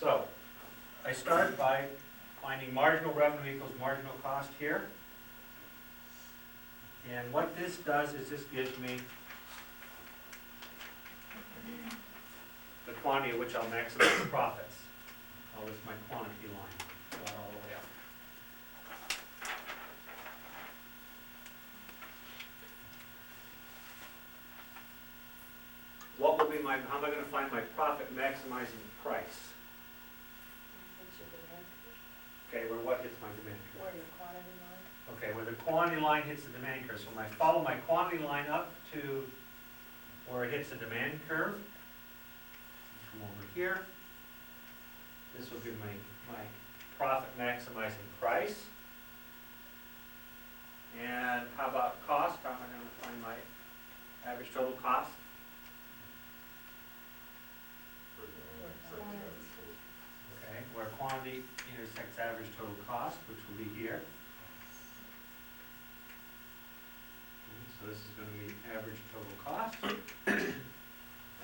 So, I start by finding marginal revenue equals marginal cost here. And what this does is this gives me the quantity at which I'll maximize the profits. Oh, it's my quantity line, going all the way up. What will be my, how am I going to find my profit maximizing price? Okay, where what hits my demand curve? Where your quantity line? Okay, where the quantity line hits the demand curve. So when I follow my quantity line up to where it hits the demand curve, come over here. This will give my profit maximizing price. And how about cost? How am I going to find my average total cost? Okay, where quantity intersects average total cost, which will be here. So this is going to be average total cost.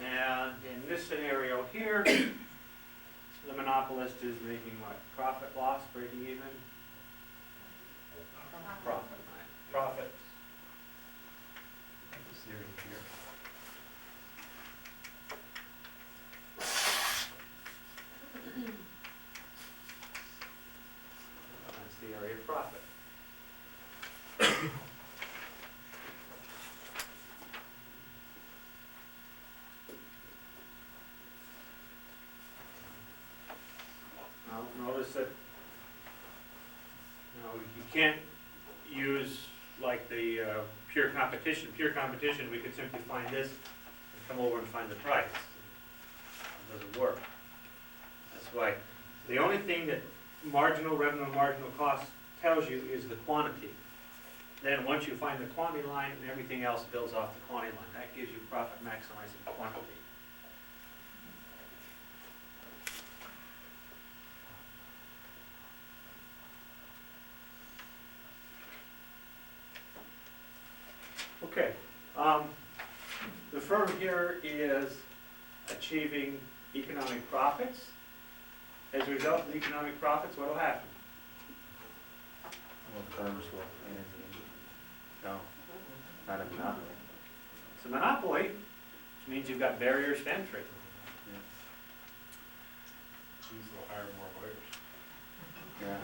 And in this scenario here, the monopolist is making what? Profit, loss, breaking even? Profit. Profit. This theory here. That's the area of profit. Now, notice that you can't use like the pure competition. Pure competition, we could simply find this and come over and find the price. It doesn't work. That's why the only thing that marginal revenue and marginal cost tells you is the quantity. Then once you find the quantity line, and everything else builds off the quantity line. That gives you profit maximizing quantity. Okay, the firm here is achieving economic profits. As a result of the economic profits, what will happen? Well, firms will, no, not a monopoly. It's a monopoly, which means you've got barriers to entry. Means they'll hire more lawyers. Yeah.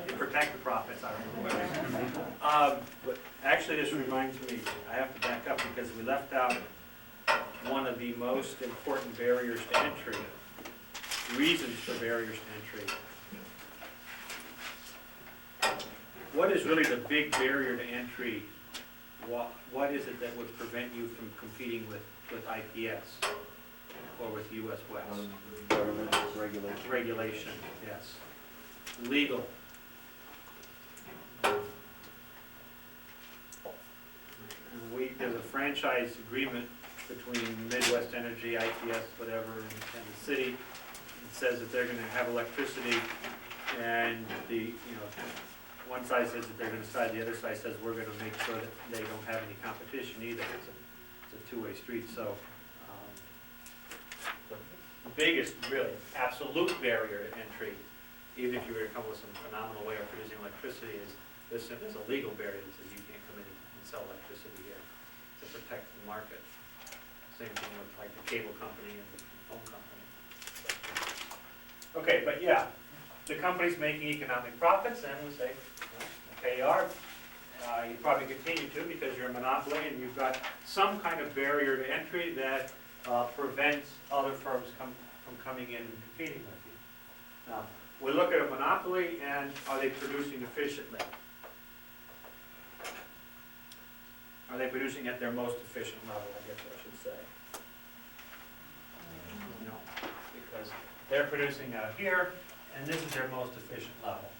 You protect the profits, I don't know. But actually, this reminds me, I have to back up because we left out one of the most important barriers to entry, reasons for barriers to entry. What is really the big barrier to entry? What is it that would prevent you from competing with IPS or with US West? Government regulation. Regulation, yes. Legal. There's a franchise agreement between Midwest Energy, IPS, whatever, and the city. It says that they're going to have electricity, and one side says that they're going to decide, the other side says we're going to make sure that they don't have any competition either. It's a two-way street. So the biggest, really, absolute barrier to entry, even if you were to come with some phenomenal way of producing electricity, is there's a legal barrier that says you can't come in and sell electricity here to protect the market. Same thing with like the cable company and the phone company. Okay, but yeah, the company's making economic profits, and we say, well, okay, you are. You probably continue to because you're a monopoly and you've got some kind of barrier to entry that prevents other firms from coming in and competing with you. Now, we look at a monopoly and are they producing efficiently? Are they producing at their most efficient level, I guess I should say. No, because they're producing out here, and this is their most efficient level.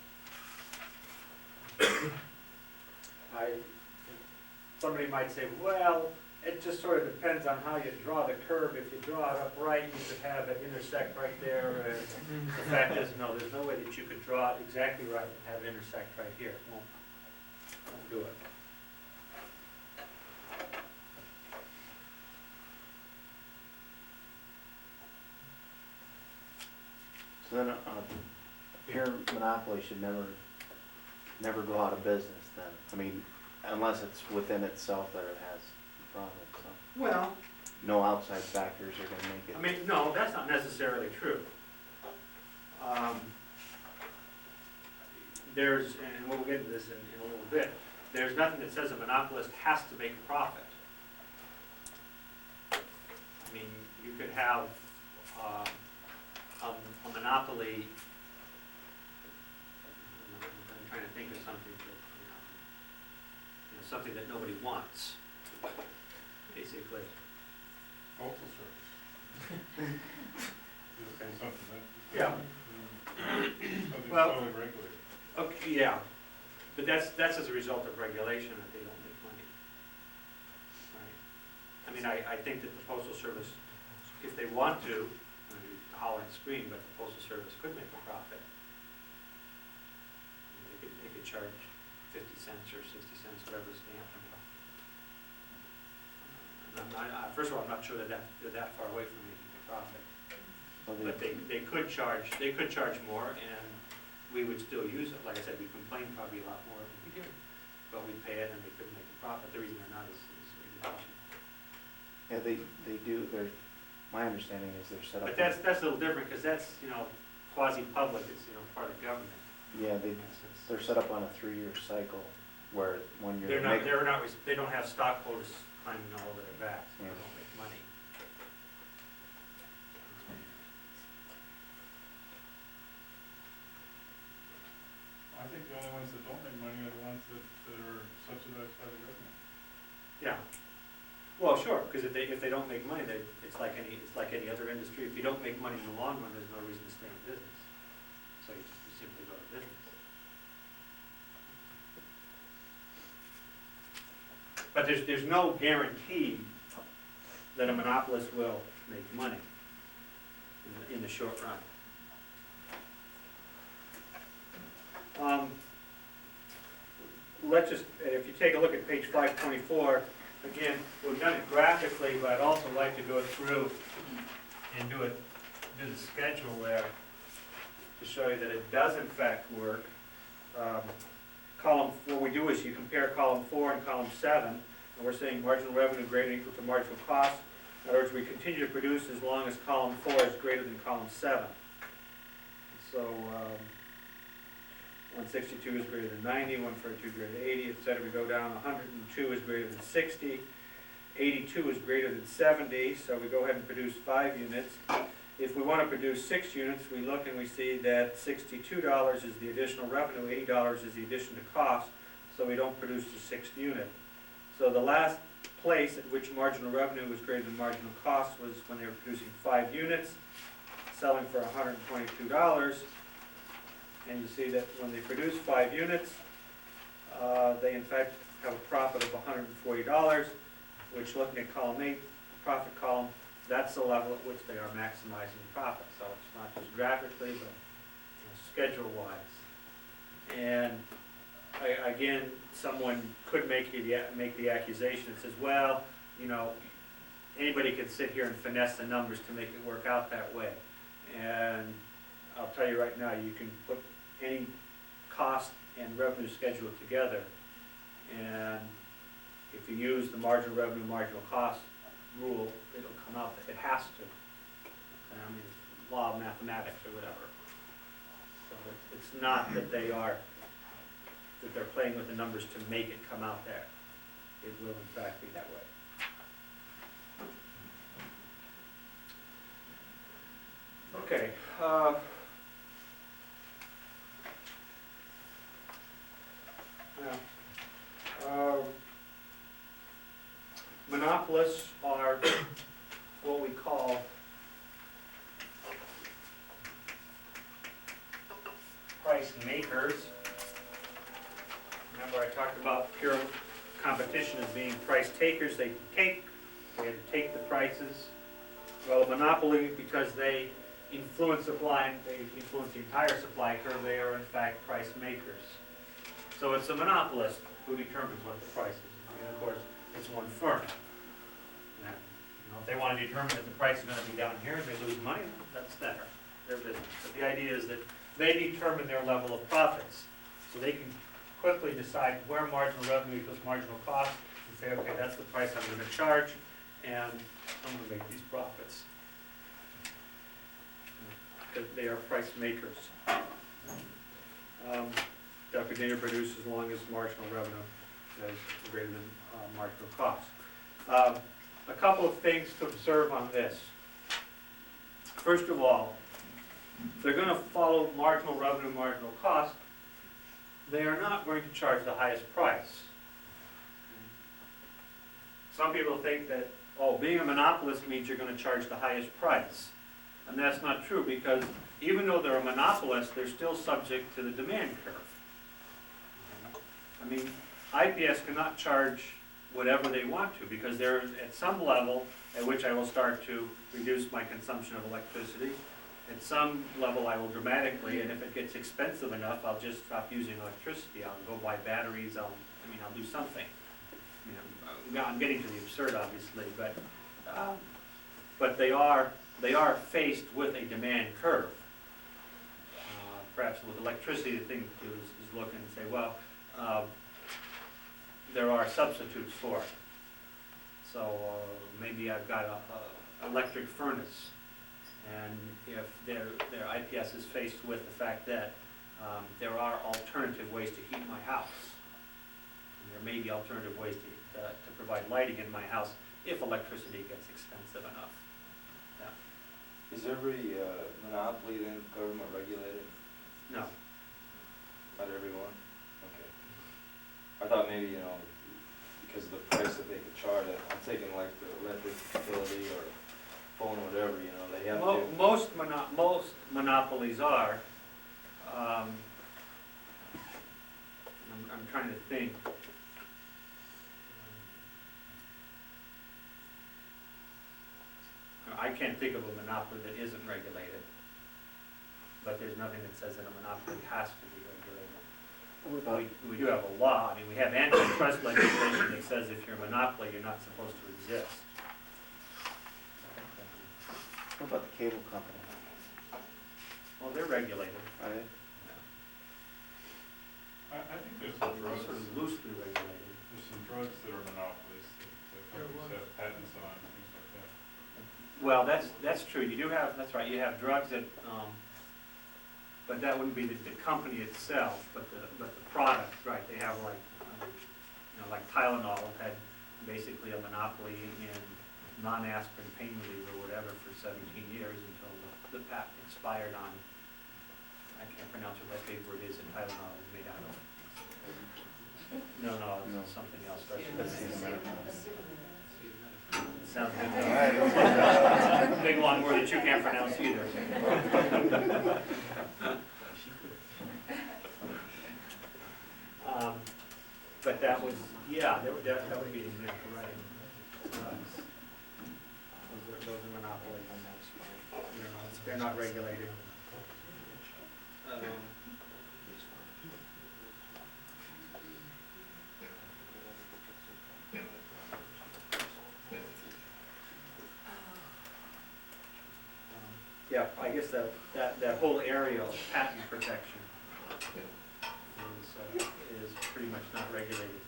Somebody might say, well, it just sort of depends on how you draw the curve. If you draw it upright, you could have it intersect right there. The fact is, no, there's no way that you could draw it exactly right and have it intersect right here. It won't do it. So then a pure monopoly should never go out of business then. I mean, unless it's within itself that it has profit, so. Well, No outside factors are gonna make it. I mean, no, that's not necessarily true. And we'll get into this in a little bit, there's nothing that says a monopolist has to make a profit. I mean, you could have a monopoly, I'm trying to think of something that, something that nobody wants, basically. Postal service. Just say something that. Yeah. Something Well- totally regulated. Okay, yeah, but that's as a result of regulation that they don't make money. Right. I mean, I think that the Postal Service, if they want to, I mean, holler and scream, but the Postal Service could make a profit. They could charge 50 cents or 60 cents, whatever the stamp. First of all, I'm not sure that they're that far away from making a profit. But they could charge more, and we would still use it. Like I said, we complain probably a lot more than we do, but we pay it and they couldn't make a profit. The reason they're not is regulation. Yeah, they do, my understanding is they're set up. But that's a little different, because that's, quasi-public, it's, part of government. Yeah, in essence. they're set up on a 3-year cycle where when you're. They don't have stockholders climbing all over their backs, they Yeah. don't make money. I think the only ones that don't make money are the ones that are subsidized by the government. Yeah. Well, sure, because if they don't make money, it's like any other industry. If you don't make money in the long run, there's no reason to stay in business. So you simply go to business. But there's no guarantee that a monopolist will make money in the short run. Let's just, if you take a look at page 524, again, we've done it graphically, but I'd also like to go through and do the schedule there to show you that it does in fact work. What we do is you compare column 4 and column 7, and we're saying marginal revenue greater than or equal to marginal cost. In other words, we continue to produce as long as column 4 is greater than column 7. So 162 is greater than 90, 142 is greater than 80, etc. We go down. 102 is greater than 60. 82 is greater than 70, so we go ahead and produce 5 units. If we want to produce 6 units, we look and we see that $62 is the additional revenue, $80 is the addition to cost, so we don't produce the 6th unit. So the last place at which marginal revenue was greater than marginal cost was when they were producing 5 units, selling for $122. And you see that when they produce 5 units, they in fact have a profit of $140, which, looking at column 8, the profit column, that's the level at which they are maximizing profit. So it's not just graphically, but schedule-wise. And again, someone could make the accusation that says, well, anybody can sit here and finesse the numbers to make it work out that way. And I'll tell you right now, you can put any cost and revenue schedule together, and if you use the marginal revenue, marginal cost rule, it'll come out that it has to. I mean, law of mathematics or whatever. So it's not that they're playing with the numbers to make it come out there. It will in fact be that way. Okay. Monopolists are what we call price makers. Remember I talked about pure competition as being price takers. They had to take the prices. Well, a monopoly, because they influence supply and they influence the entire supply curve, they are in fact price makers. So it's a monopolist who determines what the price is. And of course, it's one firm. And, if they want to determine that the price is going to be down here and they lose money, that's their their business. But the idea is that they determine their level of profits. So they can quickly decide where marginal revenue equals marginal cost and say, okay, that's the price I'm gonna charge, and I'm gonna make these profits. Because they are price makers. They'll continue to produce as long as marginal revenue is greater than marginal cost. A couple of things to observe on this. First of all, they're going to follow marginal revenue, marginal cost. They are not going to charge the highest price. Some people think that, oh, being a monopolist means you're going to charge the highest price. And that's not true, because even though they're a monopolist, they're still subject to the demand curve. I mean, IPS cannot charge whatever they want to, because they're at some level at which I will start to reduce my consumption of electricity. At some level I will dramatically, and if it gets expensive enough, I'll just stop using electricity. I'll go buy batteries, I'll do something. I'm getting to the absurd, obviously, but they are faced with a demand curve. Perhaps with electricity, the thing to do is look and say, well, there are substitutes for it. So maybe I've got a electric furnace, and if their IPS is faced with the fact that there are alternative ways to heat my house, and there may be alternative ways to provide lighting in my house if electricity gets expensive enough. Yeah. Is every monopoly then government regulated? No. Not everyone? Okay. I thought maybe, because of the price that they could charge, I'm thinking like the electric utility or phone or whatever, they have to. Most monopolies are. I'm trying to think. I can't think of a monopoly that isn't regulated, but there's nothing that says that a monopoly has to be regulated. We do have a law. We have antitrust legislation that says if you're a monopoly, you're not supposed to exist. What about the cable company? Well, they're regulated. Are they? I think there's some drugs, Sort of loosely regulated. there's some drugs that are monopolies that companies have patents on, things like that. Well, that's true. You do have, that's right, you have drugs that, but that wouldn't be the company itself, but the product, right? They have like Tylenol had basically a monopoly in non-aspirin pain relief or whatever for 17 years until the patent expired on, I can't pronounce what that big word is that Tylenol is made out of. No, it's something else. Sounds good. Big long word that you can't pronounce either. But that was, that would be an example, right? Those are monopolies. They're not regulated. Yeah, I guess that whole area of patent protection is pretty much not regulated.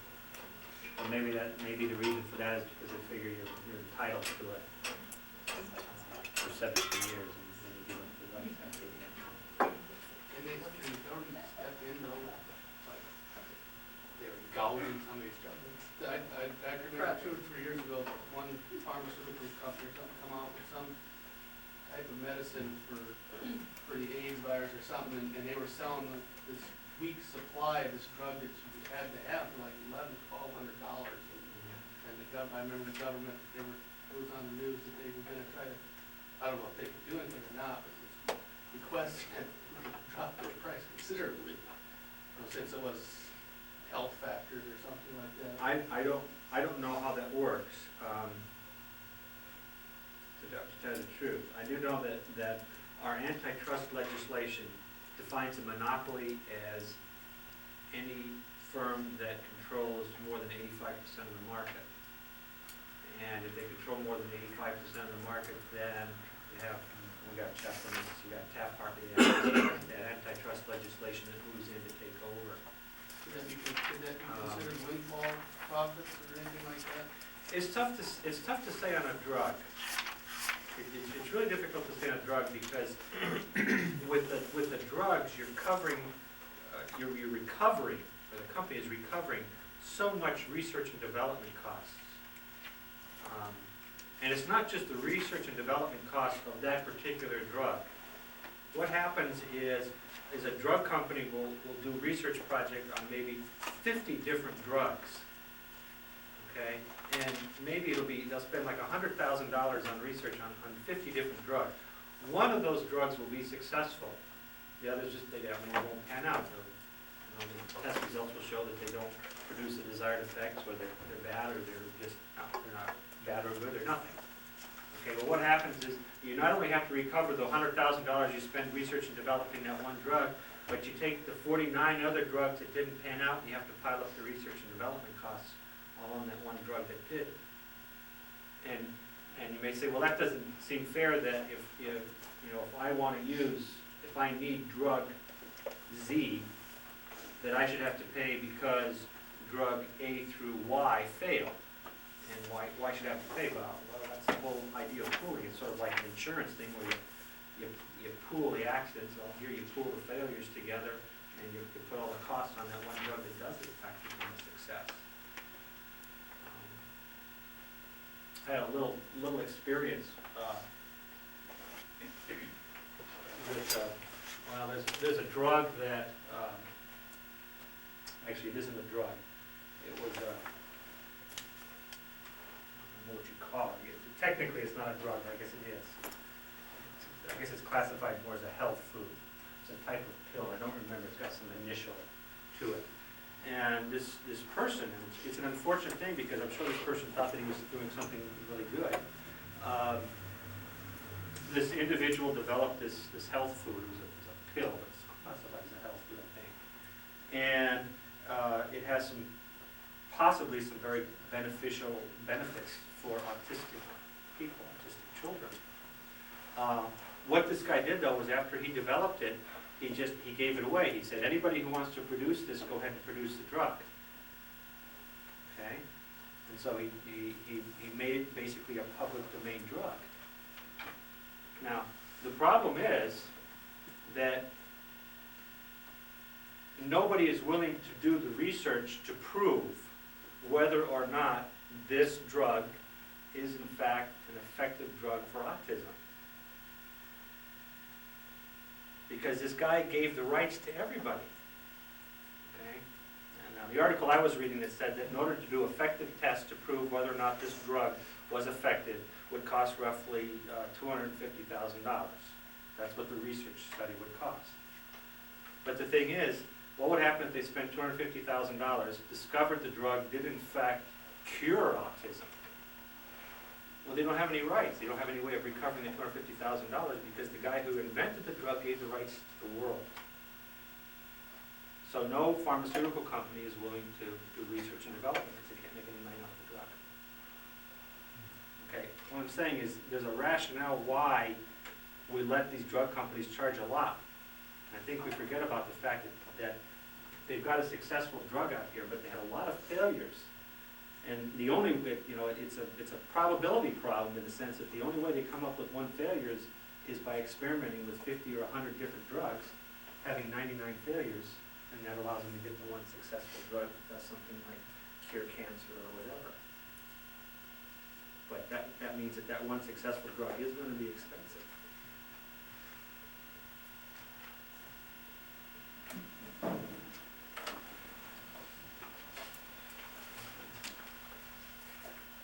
Or maybe the reason for that is because they figure you're entitled to it for 17 years, and then you give them the right after the end. Can the government step in though, like, they're gouging somebody's judgment? I remember 2 or 3 years ago, one pharmaceutical company or something come out with some type of medicine for the AIDS virus or something, and they were selling this week's supply of this drug that you had to have for like $1,100-$1,200. And I remember the government, it was on the news that they were gonna try to, I don't know if they could do anything or not, but this request had dropped their price considerably. Since it was health factors or something like that. I don't know how that works. To tell the truth, I do know that our antitrust legislation defines a monopoly as any firm that controls more than 85% of the market. And if they control more than 85% of the market, then we got Chapman, you got Taft that be considered windfall profits or anything like that? It's tough to say on a drug. It's really difficult to say on a drug because with the drugs, you're covering, you're recovering, or the company is recovering so much research and development costs. And it's not just the research and development cost of that particular drug. What happens is a drug company will do research project on maybe 50 different drugs, okay? And maybe they'll spend like $100,000 on research on 50 different drugs. One of those drugs will be successful. The others they won't pan out. The test results will show that they don't produce the desired effects, or they're bad, or they're not bad or good, or nothing. Okay, but what happens is you not only have to recover the $100,000 you spend research and developing that one drug, but you take the 49 other drugs that didn't pan out, and you have to pile up the research and development costs all on that one drug that did. And you may say, well, that doesn't seem fair. That if I need drug Z, that I should have to pay because drug A through Y failed. And why should I have to pay? Well, that's the whole idea of pooling. It's sort of like an insurance thing where you pool the accidents. Well, here you pool the failures together, and you put all the costs on that one drug that does in fact become a success. I had a little experience with there's a drug that actually it isn't a drug. It was I don't know what you call it. Technically, it's not a drug. I guess it is. I guess it's classified more as a health food. It's a type of pill. I don't remember. It's got some initial to it. And this person, and it's an unfortunate thing because I'm sure this person thought that he was doing something really good. This individual developed this health food. It was a pill. It's classified as a health food, I think. And it has possibly some very beneficial benefits for autistic people, autistic children. What this guy did though was after he developed it, he gave it away. He said, anybody who wants to produce this, go ahead and produce the drug. Okay? And so he made it basically a public domain drug. Now, the problem is that nobody is willing to do the research to prove whether or not this drug is in fact an effective drug for autism. Because this guy gave the rights to everybody. Okay? And now the article I was reading that said that in order to do effective tests to prove whether or not this drug was effective would cost roughly $250,000. That's what the research study would cost. But the thing is, what would happen if they spent $250,000, discovered the drug did in fact cure autism? Well, they don't have any rights. They don't have any way of recovering the $250,000 because the guy who invented the drug gave the rights to the world. So no pharmaceutical company is willing to do research and development because they can't make any money off the drug. Okay, what I'm saying is there's a rationale why we let these drug companies charge a lot. And I think we forget about the fact that they've got a successful drug out here, but they had a lot of failures. And the only, it's a probability problem in the sense that the only way they come up with one failure is by experimenting with 50 or 100 different drugs, having 99 failures, and that allows them to get the one successful drug that does something like cure cancer or whatever. But that means that one successful drug is going to be expensive.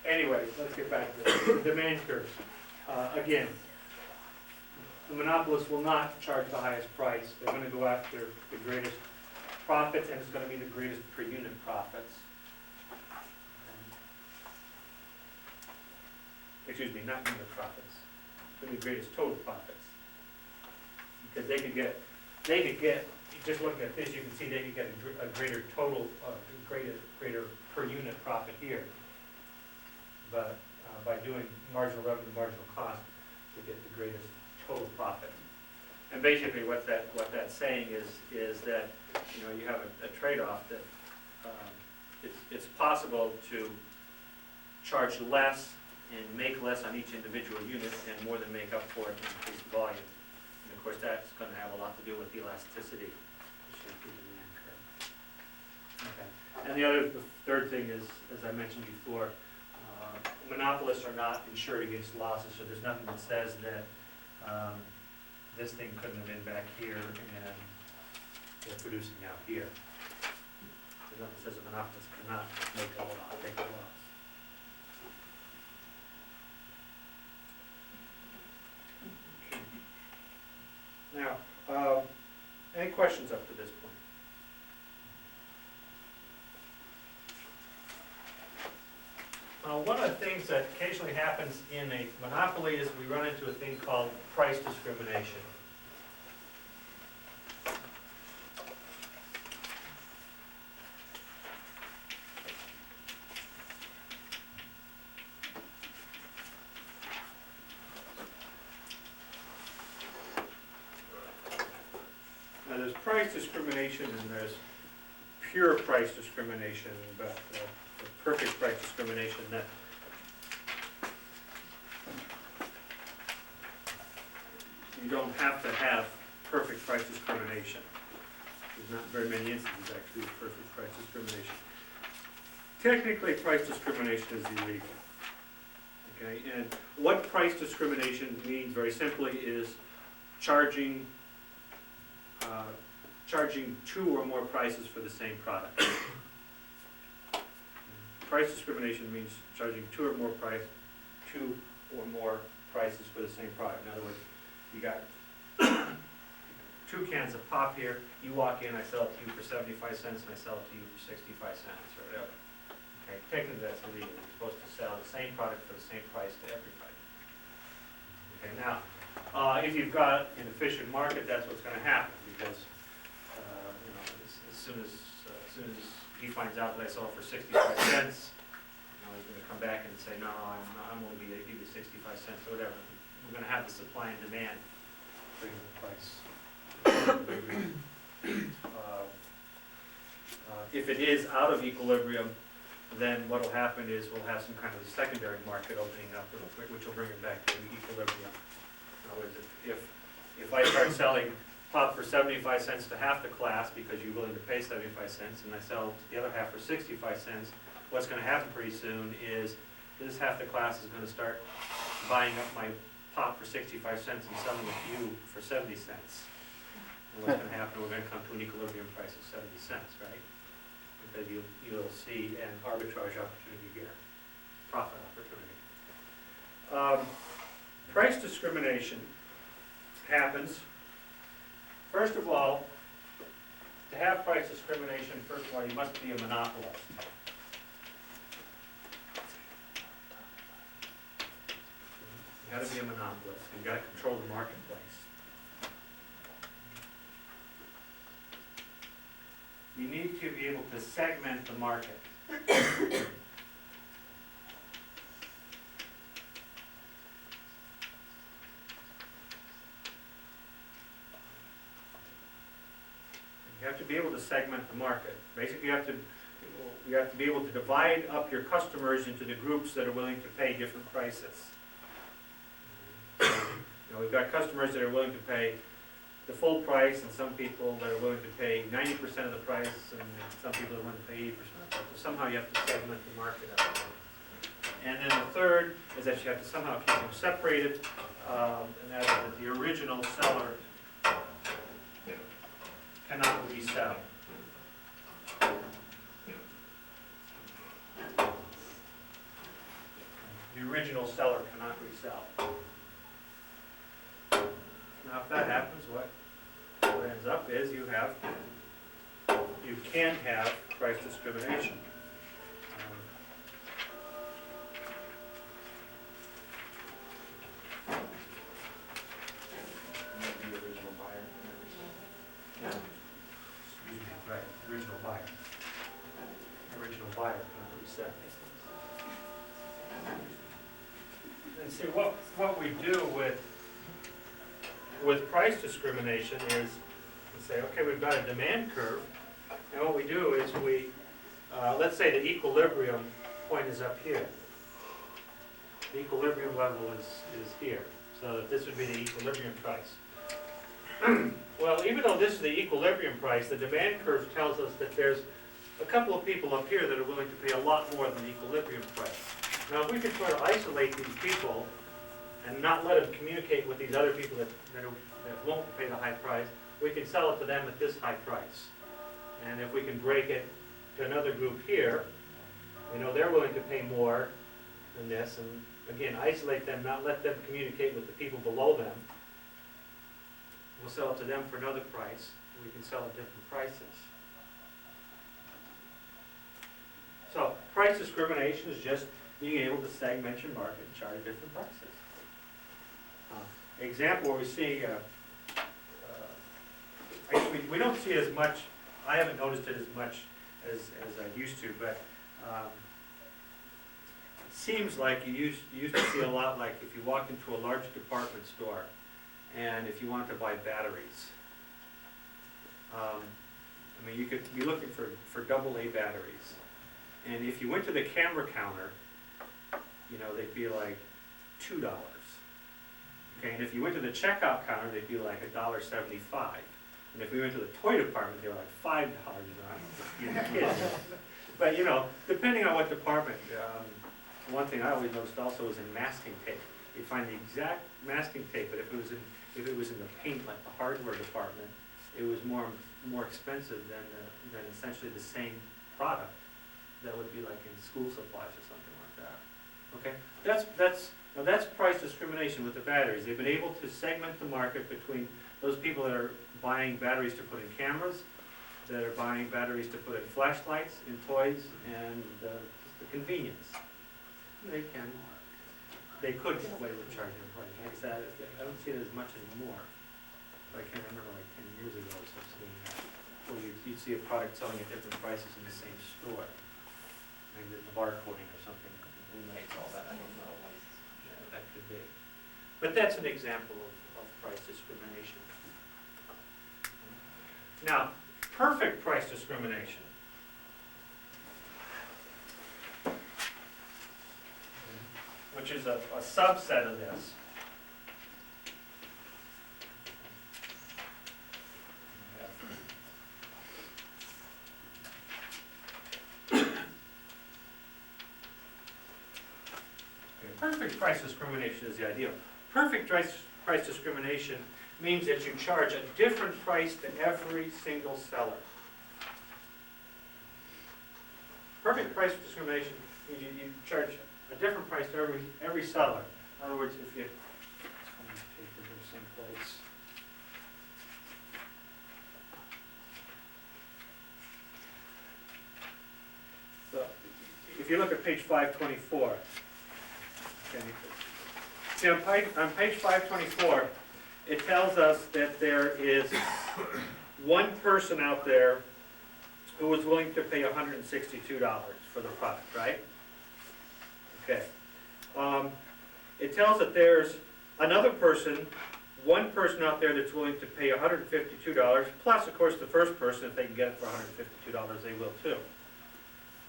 Anyway, let's get back to the demand curve. Again, the monopolists will not charge the highest price. They're going to go after the greatest profits, and it's going to be the greatest per unit profits. Excuse me, not unit profits. It's going to be the greatest total profits. Because they could get, just looking at this, you can see they could get a greater total, greater per unit profit here. But by doing marginal revenue, marginal cost, you get the greatest total profit. And basically what that's saying is that you have a trade-off that it's possible to charge less and make less on each individual unit and more than make up for it in increased volume. And of course, that's gonna have a lot to do with the elasticity, the shape of the demand curve. Okay. And the third thing is, as I mentioned before, monopolists are not insured against losses, so there's nothing that says that this thing couldn't have been back here and they're producing out here. There's nothing that says a monopolist cannot make a loss, take a loss. Now, any questions up to this point? One of the things that occasionally happens in a monopoly is we run into a thing called price discrimination. Now there's price discrimination and there's pure price discrimination, but the perfect price discrimination that you don't have to have perfect price discrimination. There's not very many instances actually of perfect price discrimination. Technically, price discrimination is illegal. Okay, and what price discrimination means very simply is charging two or more prices for the same product. Price discrimination means charging two or more prices for the same product. In other words, you got 2 cans of pop here, you walk in, I sell it to you for 75 cents, and I sell it to you for 65 cents, or whatever. Okay, technically that's illegal. You're supposed to sell the same product for the same price to everybody. Okay, now, if you've got an efficient market, that's what's going to happen, because you know, as soon as he finds out that I sell it for 65 cents, you know, he's going to come back and say, no, I'm going to give you 65 cents or whatever. We're going to have the supply and demand bring the price. If it is out of equilibrium, then what will happen is we'll have some kind of a secondary market opening up, which will bring it back to equilibrium. In other words, if I start selling pop for 75 cents to half the class because you're willing to pay 75 cents, and I sell the other half for 65 cents, what's going to happen pretty soon is this half the class is going to start buying up my pop for 65 cents and selling it to you for 70 cents. And what's going to happen, we're going to come to an equilibrium price of 70 cents, right? Because you'll see an arbitrage opportunity here, profit opportunity. Price discrimination happens, first of all, to have price discrimination, first of all, you must be a monopolist. You've got to be a monopolist. You've got to control the marketplace. You need to be able to segment the market. You have to be able to segment the market. Basically, you have to be able to divide up your customers into the groups that are willing to pay different prices. You know, we've got customers that are willing to pay the full price, and some people that are willing to pay 90% of the price, and some people that are willing to pay 80%. So somehow you have to segment the market out. And then the third is that you have to somehow keep them separated, and that is that the original seller cannot resell. The original seller cannot resell. Now, if that happens, what ends up is you can have price discrimination. The original buyer. Yeah. Excuse me, right, original buyer. Original buyer cannot resell. And see, what we do with price discrimination is we say, okay, we've got a demand curve, and what we do is we let's say the equilibrium point is up here. The equilibrium level is here, so that this would be the equilibrium price. Well, even though this is the equilibrium price, the demand curve tells us that there's a couple of people up here that are willing to pay a lot more than the equilibrium price. Now, if we could try to isolate these people and not let them communicate with these other people that won't pay the high price, we can sell it to them at this high price. And if we can break it to another group here, we know they're willing to pay more than this, and again, isolate them, not let them communicate with the people below them. We'll sell it to them for another price, and we can sell at different prices. So, price discrimination is just being able to segment your market and charge different prices. Example where we see, we don't see it as much, I haven't noticed it as much as I used to, but it seems like you used to see a lot, like if you walk into a large department store and if you wanted to buy batteries, I mean, you could be looking for AA batteries. And if you went to the camera counter, you know, they'd be like $2. Okay, and if you went to the checkout counter, they'd be like $1.75. And if we went to the toy department, they were like $5. But you know, depending on what department, one thing I always noticed also was in masking tape. You'd find the exact masking tape, but if it was in the paint, like the hardware department, it was more expensive than essentially the same product that would be like in school supplies or something like that. Okay, that's price discrimination with the batteries. They've been able to segment the market between those people that are buying batteries to put in cameras, that are buying batteries to put in flashlights, in toys, and the convenience. They could get away with charging a price. Like I said, I don't see it as much anymore. But I can't remember like 10 years ago or something that, where you'd see a product selling at different prices in the same store. Maybe the barcoding or something eliminates all that, I don't know. Yeah, that could be. But that's an example of price discrimination. Now, perfect price discrimination. Which is a subset of this. Perfect price discrimination is the ideal. Perfect price discrimination means that you charge a different price to every single seller. Perfect price discrimination means you charge a different price to every seller. In other words, if you, let's find the paper here someplace. So, if you look at page 524, okay, see on page 524, it tells us that there is one person out there who is willing to pay $162 for the product, right? Okay. It tells that there's another person, one person out there that's willing to pay $152, plus, of course, the first person, if they can get it for $152, they will too.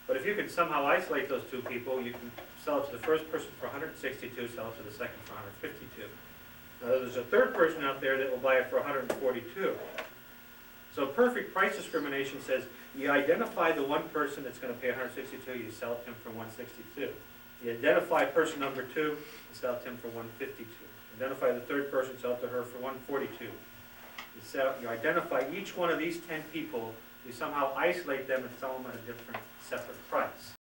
But if you can somehow isolate those two people, you can sell it to the first person for $162, sell it to the second for $152. There's a third person out there that will buy it for $142. So perfect price discrimination says you identify the one person that's going to pay $162, you sell it to him for $162. You identify person number 2, you sell it to him for $152. Identify the third person, sell it to her for $142. You identify each one of these 10 people, you somehow isolate them and sell them at a different, separate price.